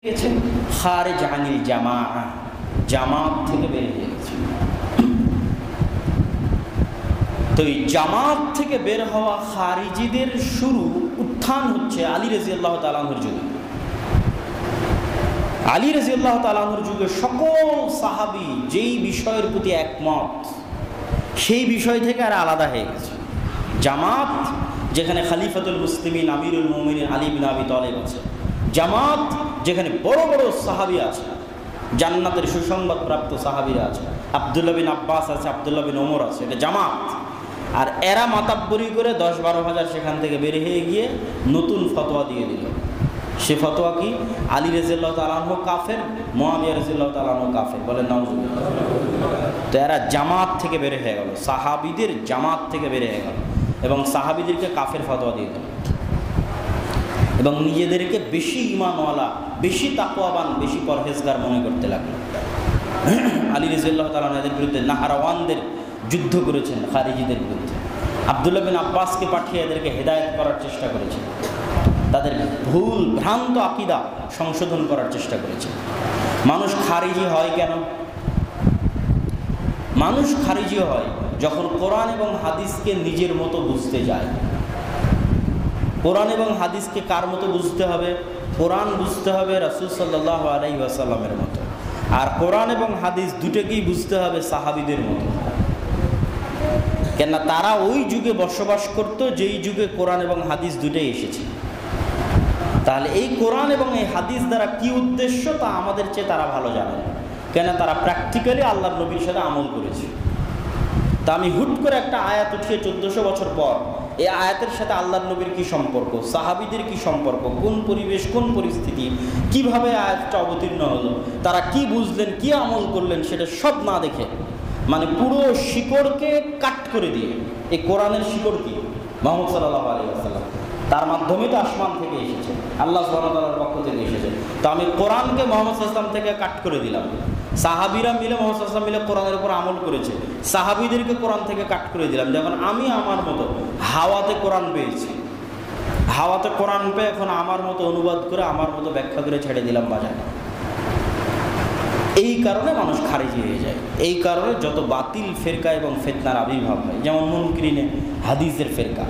গেছে খারিজ আনিল জামাআ, জামাত থেকে বের হয়ে গেছে। তো এই জামাত থেকে বের হওয়া খারিজিদের শুরু উত্থান হচ্ছে আলী রাদিয়াল্লাহু তাআলা আনহুর যুগে। আলী রাদিয়াল্লাহু তাআলা আনহুর যুগে সকল সাহাবী যেই বিষয়ের প্রতি একমত সেই বিষয় থেকে আর আলাদা হয়ে গেছে। জামাত যেখানে খলিফাতুল মুসলিমিন আমিরুল মুমিনিন আলী বিন আবি তালেব আছে, জামাত যেখানে বড় বড় সাহাবী আছে, জান্নাতের সুসংবাদ প্রাপ্ত সাহাবীরা আছে, আব্দুল্লাহ বিন আব্বাস আছে, আব্দুল্লাহ বিন ওমর আছে, এটা জামাত। আর এরা মাতাব্বরি করে 10-12 হাজার সেখান থেকে বের হয়ে গিয়ে নতুন ফতোয়া দিয়ে দিল। সে ফতোয়া কি? আলী রাদিয়াল্লাহু তাআলা আনহু কাফের, মুআবিয়া রাদিয়াল্লাহু তাআলা আনহু কাফের, বলেন নাউজুবিল্লাহ। তো এরা জামাত থেকে বের হয়ে গেল, সাহাবীদের জামাত থেকে বের হয়ে গেল এবং সাহাবীদেরকে কাফের ফতোয়া দিয়ে দিল এবং নিজেদেরকে বেশি ঈমানওয়ালা, বেশি তাকওয়াবান, বেশি পরহেজগার মনে করতে লাগলো। আলী রাদিয়াল্লাহু তাআলা এদের বিরুদ্ধে নাহারাওয়ানদের যুদ্ধ করেছেন, খারিজিদের বিরুদ্ধে। আব্দুল্লাহ বিন আব্বাসকে পাঠিয়ে এদেরকে হেদায়েত করার চেষ্টা করেছেন, তাদের ভুল ভ্রান্ত আকীদা সংশোধন করার চেষ্টা করেছেন। মানুষ খারিজি হয় কেন? মানুষ খারিজি হয় যখন কোরআন এবং হাদিসকে নিজের মতো বুঝতে যায়। কোরআন এবং হাদিসকে কার মতো বুঝতে হবে? কোরআন বুঝতে হবে রাসূল সাল্লাল্লাহু আলাইহি ওয়াসাল্লামের মতো, আর কোরআন এবং হাদিস দুটোকেই বুঝতে হবে সাহাবীদের মতো। কেননা তারা ওই যুগে বসবাস করত যেই যুগে কোরআন এবং হাদিস দুটোই এসেছে। তাহলে এই কোরআন এবং এই হাদিস দ্বারা কি উদ্দেশ্য তা আমাদের চেয়ে তারা ভালো জানে, কেন তারা প্র্যাকটিক্যালি আল্লাহর নবীর সাথে আমল করেছে। তা আমি হুট করে একটা আয়াত উঠিয়ে 1400 বছর পর এই আয়াতের সাথে আল্লাহর নবীর কি সম্পর্ক, সাহাবীদের কি সম্পর্ক, কোন পরিবেশ, কোন পরিস্থিতি, কিভাবে আয়াতটা অবতীর্ণ হলো, তারা কি বুঝলেন, কি আমল করলেন, সেটা সব না দেখে, মানে পুরো শিকড়কে কাট করে দিয়ে, এই কোরআনের শিকড় কি? মুহাম্মদ সাল্লাল্লাহু আলাইহি ওয়াসাল্লাম, তার মাধ্যমে তো আসমান থেকে এসেছে, আল্লাহ সুবহানাহু ওয়া তাআলার পক্ষ থেকে এসেছে। তো আমি কোরআনকে মুহাম্মদ সাল্লাল্লাহু আলাইহি ওয়াসাল্লাম থেকে কাট করে দিলাম। সাহাবীরা মিলে মুহাম্মদ সাল্লাল্লাহু আলাইহি ওয়াসাল্লাম মিলে কোরআনের উপর আমল করেছে, সাহাবীদেরকে কোরআন থেকে কাট করে দিলাম। যখন আমি আমার মতো হাওয়াতে কোরআন পেয়েছি, হাওয়াতে কোরআন পেয়ে এখন আমার মতো অনুবাদ করে আমার মতো ব্যাখ্যা করে ছেড়ে দিলাম বাজারে। এই কারণে মানুষ খারিজি হয়ে যায়, এই কারণে যত বাতিল ফেরকা এবং ফিতনার আবির্ভাব হয়। যেমন মুনকিরিনে হাদিসের ফেরকা,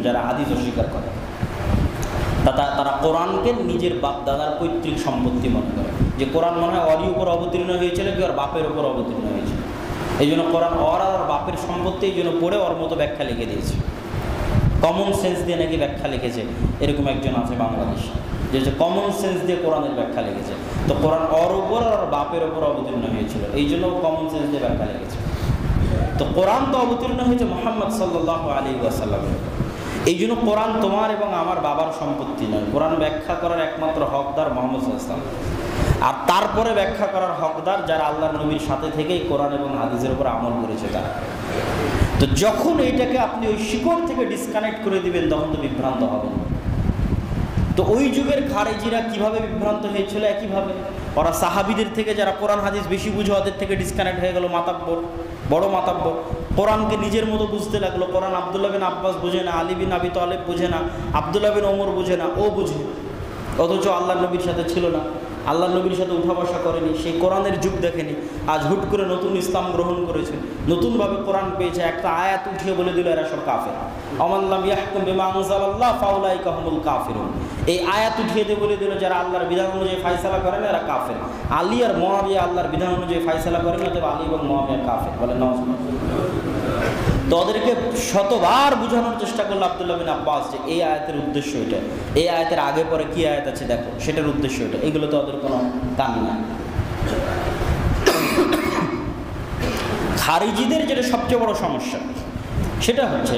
যারা হাদিস অস্বীকার করে, তারা কোরআনকে নিজের বাপ দাদার পৈতৃক সম্পত্তি মনে করে, যে কোরআন মনে হয় ওরই উপর অবতীর্ণ হয়েছিল কি ওর বাপের উপর অবতীর্ণ হয়েছিল, এই জন্য কোরআন ওর আর বাপের সম্পত্তি, এই জন্য পড়ে ওর মতো ব্যাখ্যা লিখে দিয়েছে। কমন সেন্স দিয়ে নাকি ব্যাখ্যা লিখেছে, এরকম একজন আছে বাংলাদেশে, যে কমন সেন্স দিয়ে কোরআনের ব্যাখ্যা লিখেছে। তো কোরআন ওর উপর আর বাপের উপর অবতীর্ণ হয়েছিল, এই জন্য কমন সেন্স দিয়ে ব্যাখ্যা লিখেছে। তো কোরআন তো অবতীর্ণ হয়েছে মুহাম্মদ সাল্লাল্লাহু আলাইহি ওয়াসাল্লামের উপর, এই জন্য কোরআন তোমার এবং আমার বাবার সম্পত্তি নয়। কোরআন ব্যাখ্যা করার একমাত্র হকদার মুহাম্মদ সাল্লাল্লাহু আলাইহি ওয়াসাল্লাম, আর তারপরে ব্যাখ্যা করার হকদার যারা আল্লাহর নবীর সাথে থেকেই কোরআন এবং হাদিসের উপর আমল করেছে তারা। তো যখন এইটাকে আপনি ওই শিকড় থেকে ডিসকানেক্ট করে দিবেন তখন তো বিভ্রান্ত হবেন। তো ওই যুগের খারিজিরা কিভাবে বিভ্রান্ত হয়েছিল, একইভাবে ওরা সাহাবীদের থেকে যারা কোরআন হাদিস বেশি বুঝে ওদের থেকে ডিসকানেক্ট হয়ে গেল, মাতাব্বর, বড় মাতাব্বর, কোরআনকে নিজের মতো বুঝতে লাগলো। কোরআন আব্দুল্লাহ বিন আব্বাস বুঝে না, আলী বিন আবি তালেব বুঝে না, আব্দুল্লাহ বিন ওমর বুঝে না, ও বুঝে, অথচ আল্লাহর নবীর সাথে ছিল না, আল্লাহর নবীর সাথে উঠা বসা করেনি, সেই কোরআনের যুগ দেখেনি, আজ হুট করে নতুন ইসলাম গ্রহণ করেছে, নতুনভাবে কোরআন পেয়েছে, একটা আয়াত উঠিয়ে বলে দিল এরা সব কাফের। আমান লাম ইয়াহকুম বিমা আনজালাল্লাহ ফাউলাইকা হুমুল কাফিরুন, এই আয়াত উঠিয়ে দিয়ে বলে দিল যারা আল্লাহর বিধান অনুযায়ী ফায়সালা করেন এরা কাফের। আলী আর মুআবিয়া আল্লাহর বিধান অনুযায়ী ফায়সালা করেন, অতএব আলী এবং মুআবিয়া কাফের, বলে নাউজুবিল্লাহ। তো ওদেরকে শতবার বোঝানোর চেষ্টা করলো আব্দুল্লাহ বিন আব্বাস যে এই আয়াতের উদ্দেশ্য এটা, এই আয়াতের আগে পরে কি আয়াত আছে দেখো, সেটার উদ্দেশ্য এটা, এগুলো তো ওদের কোনো কাম না। খারিজিদের যেটা সবচেয়ে বড় সমস্যা সেটা হচ্ছে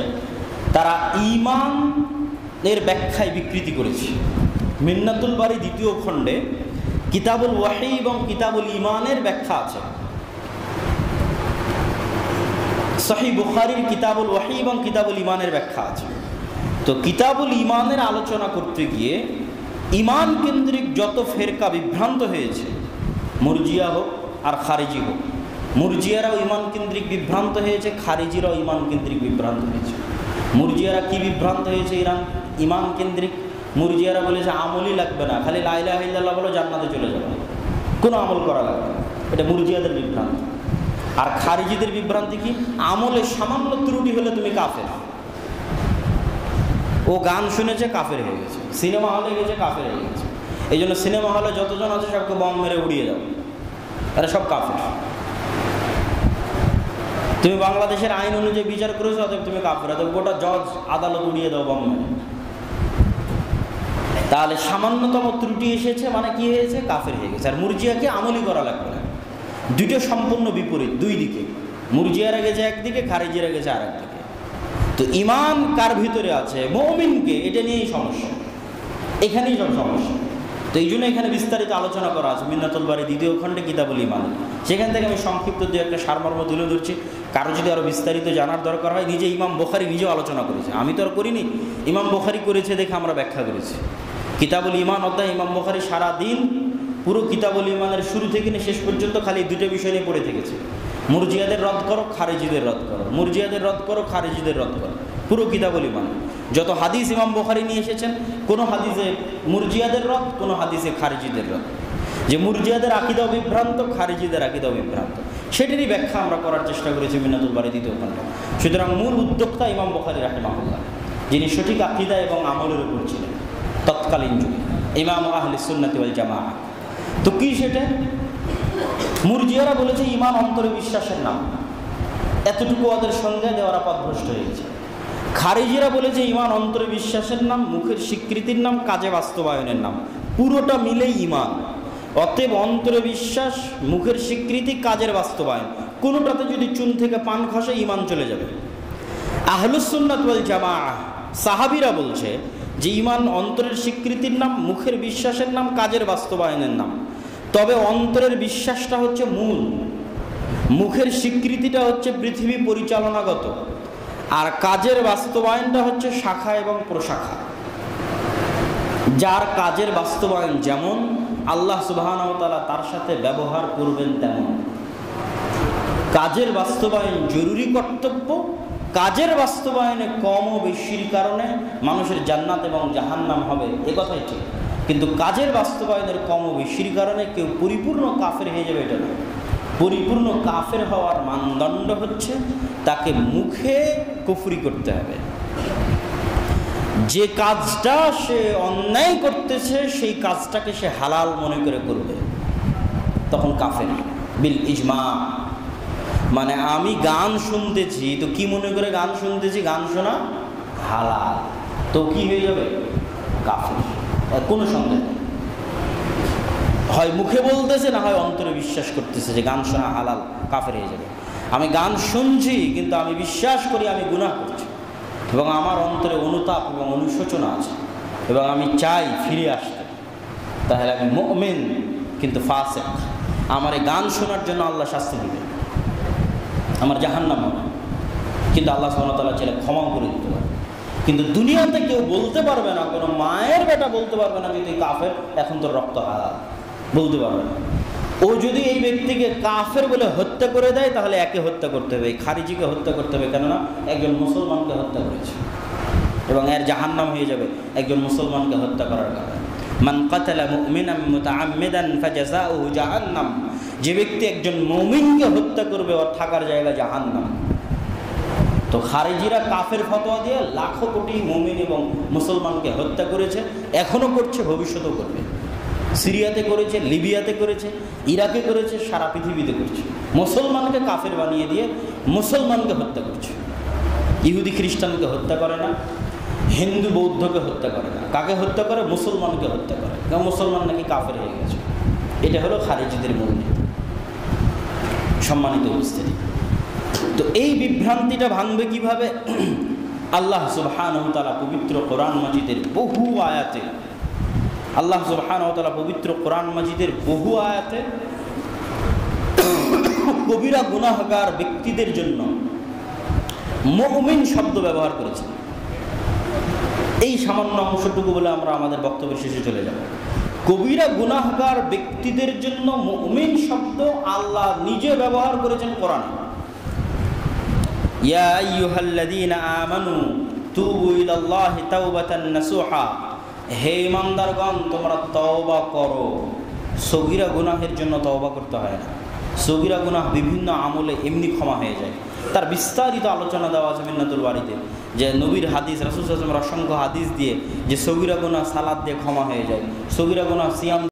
তারা ঈমানের ব্যাখ্যায় বিকৃতি করেছে। মিন্নাতুল বারী 2য় খণ্ডে কিতাবুল ওয়াহী এবং কিতাবুল ঈমানের ব্যাখ্যা আছে। সহিহ বুখারীর কিতাবুল ওয়াহী এবং কিতাবুল ঈমানের ব্যাখ্যা আছে। তো কিতাবুল ঈমানের আলোচনা করতে গিয়ে ঈমান কেন্দ্রিক যত ফেরকা বিভ্রান্ত হয়েছে, মুরজিয়া হোক আর খারিজি হোক, মুরজিয়ারাও ঈমান কেন্দ্রিক বিভ্রান্ত হয়েছে, খারিজিরাও ঈমান কেন্দ্রিক বিভ্রান্ত হয়েছে। মুরজিয়ারা কি বিভ্রান্ত হয়েছে ঈমান কেন্দ্রিক? মুরজিয়ারা বলেছে আমলই লাগবে না, খালি লা ইলাহা ইল্লাল্লাহ বলো জান্নাতে চলে যাবে, কোনো আমল করা লাগবে না। এটা মুরজিয়াদের বিভ্রান্তি। আর খারিজিদের বিভ্রান্তি কি? আমলে সামান্য ত্রুটি হলে তুমি কাফের। ও গান শুনেছে কাফের হয়ে গেছে, সিনেমা হলে গেছে কাফের হয়ে গেছে। এই জন্য সিনেমা হলে যতজন আছে সবকে বম মেরে উড়িয়ে যাও, এরা সব কাফের। তুমি বাংলাদেশের আইন অনুযায়ী বিচার করেছো, অতএব তুমি কাফের, অতএব গোটা জজ আদালত উড়িয়ে দাও বম মেরে। তাহলে সামান্যতম ত্রুটি এসেছে মানে কি হয়েছে? কাফের হয়ে গেছে। আর মুরজিয়াকে আমলি করা লাগবে না। দুটো সম্পূর্ণ বিপরীত, দুই দিকে। মুরজিয়ারা গেছে একদিকে, খারিজিরা গেছে আর একদিকে। তো ইমান কার ভিতরে আছে? মুমিনকে, এটা নিয়েই সমস্যা, এখানেই সব সমস্যা। তো এই জন্য এখানে বিস্তারিত আলোচনা করা আছে মিন্নাতুল বারী 2য় খণ্ডে কিতাবুল ঈমান। সেখান থেকে আমি সংক্ষিপ্ত দু একটা সারমর্ম তুলে ধরছি। কারো যদি আরও বিস্তারিত জানার দরকার হয়, নিজে ইমাম বুখারী নিজেও আলোচনা করেছে, আমি তো আর করিনি, ইমাম বুখারী করেছে দেখে আমরা ব্যাখ্যা করেছি। কিতাবুল ঈমান অধ্যায় ইমাম বুখারী সারাদিন পুরো কিতাবুল ঈমানের শুরু থেকে নিয়ে শেষ পর্যন্ত খালি দুটো বিষয় নিয়ে পড়ে থেকেছে। মুরজিয়াদের রদ করো, খারিজিদের রদ করো, মুরজিয়াদের রদ করো, খারিজিদের রদ করো, পুরো কিতাবুল ঈমান। যত হাদিস ইমাম বুখারী নিয়ে এসেছেন, কোনো হাদিসে মুরজিয়াদের রদ, কোনো হাদিসে খারিজিদের রদ। যে মুরজিয়াদের আকীদা বিভ্রান্ত, খারিজিদের আকীদা বিভ্রান্ত, সেটারই ব্যাখ্যা আমরা করার চেষ্টা করেছি মিন্নাতুল বারী 2য় খণ্ডে। সুতরাং মূল উদ্যোক্তা ইমাম বুখারী রাহিমাহুল্লাহ, যিনি সঠিক আকীদা এবং আমলের উপর ছিলেন তৎকালীন যুগে, ইমাম আহলে সুন্নাত ওয়াল জামাআহ। তো কি সেটা? মুরজিয়ারা বলেছে ঈমান অন্তরে বিশ্বাসের নাম, এতটুকু ওদের সঙ্গে দেওয়ারা পথভ্রষ্ট হয়ে গেছে। খারিজিরা বলেছে ঈমান অন্তরে বিশ্বাসের নাম, মুখের স্বীকৃতির নাম, কাজে বাস্তবায়নের নাম, পুরোটা মিলেই ঈমান। অতএব অন্তরে বিশ্বাস, মুখের স্বীকৃতি, কাজের বাস্তবায়ন, কোনোটাতে যদি চুন থেকে পান খসে ঈমান চলে যাবে। আহলুস সুন্নাত ওয়াল জামাআহ সাহাবীরা বলছে যে ঈমান অন্তরের স্বীকৃতির নাম, মুখের বিশ্বাসের নাম, কাজের বাস্তবায়নের নাম। তবে অন্তরের বিশ্বাসটা হচ্ছে মূল, মুখের স্বীকৃতিটা হচ্ছে পৃথিবী পরিচালনাগত, আর কাজের বাস্তবায়নটা হচ্ছে শাখা এবং প্রশাখা। যার কাজের বাস্তবায়ন যেমন, আল্লাহ সুবহানাহু ওয়া তাআলা তার সাথে ব্যবহার করবেন তেমন। কাজের বাস্তবায়ন জরুরি কর্তব্য, কাজের বাস্তবায়নে কম ও বেশির কারণে মানুষের জান্নাত এবং জাহান্নাম হবে, এ কথাই ঠিক। কিন্তু কাজের বাস্তবায়নের কম ও বেশির কারণে কেউ পরিপূর্ণ কাফের হয়ে যাবে, এটা না। পরিপূর্ণ কাফের হওয়ার মানদণ্ড হচ্ছে তাকে মুখে কুফরি করতে হবে। যে কাজটা সে অন্যায় করতেছে সেই কাজটাকে সে হালাল মনে করে করবে, তখন কাফের বিল ইজমা। মানে আমি গান শুনতেছি, তো কি মনে করে গান শুনতেছি? গান শোনা হালাল, তো কি হয়ে যাবে? কাফের, কোনো সন্দেহ নেই। হয় মুখে বলতেছে, না হয় অন্তরে বিশ্বাস করতেছে যে গান শোনা হালাল, কাফের হয়ে যাবে। আমি গান শুনছি কিন্তু আমি বিশ্বাস করি আমি গুনাহ করছি, এবং আমার অন্তরে অনুতাপ এবং অনুশোচনা আছে, এবং আমি চাই ফিরে আসতে, তাহলে আমি মুমিন কিন্তু ফাসিক। আমার এই গান শোনার জন্য আল্লাহ শাস্তি দিবে, আমার জাহান্নাম হবে, কিন্তু আল্লাহ সুবহানাহু ওয়া তাআলা চাইলে ক্ষমাও করে দিতে পারে। কিন্তু দুনিয়াতে কেউ বলতে পারবে না, কোনো মায়ের বেটা বলতে পারবে না যে তুই কাফের, এখন তোর রক্ত হালাল, বলতে পারবে না। ও যদি এই ব্যক্তিকে কাফের বলে হত্যা করে দেয়, তাহলে একে হত্যা করতে হবে, এই খারিজিকে হত্যা করতে হবে, কেননা একজন মুসলমানকে হত্যা করেছে, এবং এর জাহান্নাম হয়ে যাবে একজন মুসলমানকে হত্যা করার কারণে। মান কাতালা মুমিনান মুতাআম্মিদান ফাজাযাউহু জাহান্নাম, যে ব্যক্তি একজন মুমিনকে হত্যা করবে ওর থাকার জায়গা জাহান্নাম। তো খারিজিরা কাফের ফতোয়া দিয়ে লাখো কোটি মুমিন এবং মুসলমানকে হত্যা করেছে, এখনো করছে, ভবিষ্যতেও করবে। সিরিয়াতে করেছে, লিবিয়াতে করেছে, ইরাকে করেছে, সারা পৃথিবীতে করছে। মুসলমানকে কাফের বানিয়ে দিয়ে মুসলমানকে হত্যা করছে। ইহুদি খ্রিস্টানকে হত্যা করে না, হিন্দু বৌদ্ধকে হত্যা করে না, কাকে হত্যা করে? মুসলমানকে হত্যা করে, কারণ মুসলমান নাকি কাফের হয়ে গেছে। এটা হলো খারিজিদের মূলনীতি। সম্মানিত উপস্থিতি, তো এই বিভ্রান্তিটা ভাঙবে কিভাবে? আল্লাহ সুবহানাহু ওয়া তাআলা পবিত্র কোরআন মাজিদের বহু আয়াতে, আল্লাহ সুবহানাহু ওয়া তাআলা পবিত্র কোরআন মাজিদের বহু আয়াতে কবিরা গুনাহগার ব্যক্তিদের জন্য মুমিন শব্দ ব্যবহার করেছেন। এই সামান্য অংশটুকু বলে আমরা আমাদের বক্তব্যের শেষে চলে যাব। কবিরা গুনাহগার ব্যক্তিদের জন্য মুমিন শব্দ আল্লাহ নিজে ব্যবহার করেছেন কোরআনে। ইয়া আইয়ুহাল্লাযীনা আমানু তুবু ইলাল্লাহি তাওবাতান নাসুহা হে ইমানদারগণ তোমরা তওবা করো। সগীরা গুনাহের জন্য তওবা করতে হয় না, সগীরা গুনাহ বিভিন্ন আমলে এমনি ক্ষমা হয়ে যায়। তার বিস্তারিত আলোচনা দেওয়া আছে মিন্নাতুল বাড়িতে, যে নবীর হাদিস, রাসূল সাল্লাল্লাহু আলাইহি ওয়াসাল্লামের অসংখ্য হাদিস দিয়ে যে সগীরা গুনাহ সালাত দিয়ে ক্ষমা হয়ে যায়, সগীরা গুনাহ সিয়াম